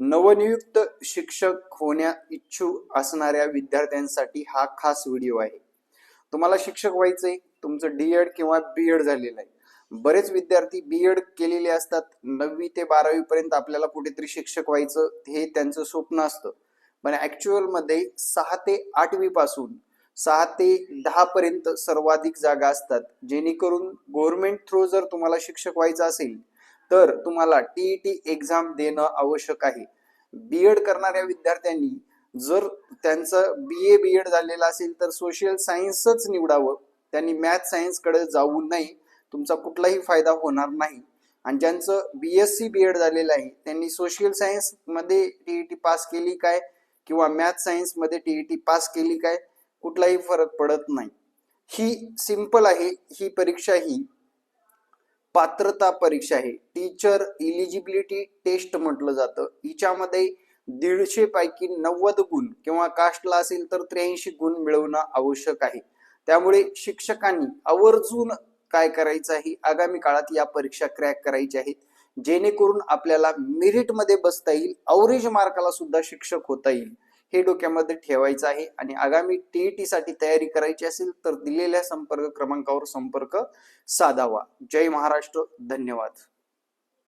नवनियुक्त शिक्षक होण्या इच्छुक असणाऱ्या विद्यार्थ्यांसाठी हा खास व्हिडिओ आहे. तुम्हाला शिक्षक व्हायचंय, तुमचं डीएड किंवा बीएड झालेलं आहे. बरेच विद्यार्थी बीएड केलेले असतात. 9वी ते 12वी पर्यंत आपल्याला कुठेतरी शिक्षक व्हायचं हे त्यांचं स्वप्न असतं. पण ऍक्च्युअल मध्ये 6 ते 8वी पासून 6 ते 10 पर्यंत सर्वाधिक जागा असतात. जेणेकरून गव्हर्नमेंट थ्रू जर तुम्हाला शिक्षक व्हायचं असेल तर तुम्हाला टीईटी एक्झाम देणं आवश्यक आहे. बीएड करणाऱ्या विद्यार्थ्यांनी जर त्यांचं बीएड झालेलं असेल तर सोशल सायन्सच निवडावं. त्यांनी मॅथ सायन्सकडे जाऊ नये. तुमचा कुठलाही फायदा होणार नाही. आणि ज्यांचं बीएससी बीएड झालेलं आहे त्यांनी सोशल सायन्स मध्ये टीईटी पास केली काय किंवा मॅथ सायन्स मध्ये टीईटी पास केली काय, कुठलाही फरक पडत नाही. ही सिंपल आहे. ही परीक्षा ही पात्रता परीक्षा आहे. टीचर इलिजिबिलिटी टेस्ट म्हटलं जातं. हिच्यामध्ये 150 पैकी 90 गुण किंवा कास्टला असेल तर 83 गुण मिळवणं आवश्यक आहे. त्यामुळे शिक्षकांनी आवर्जून काय करायचं आहे, आगामी काळात या परीक्षा क्रॅक करायच्या आहेत, जेणेकरून आपल्याला मेरिटमध्ये बसता येईल, अवरेज मार्काला सुद्धा शिक्षक होता येईल. हे डोक्यामध्ये ठेवायचं आहे. आणि आगामी टीईटी साठी तयारी करायची असेल तर दिलेल्या संपर्क क्रमांकावर संपर्क साधावा. जय महाराष्ट्र. धन्यवाद.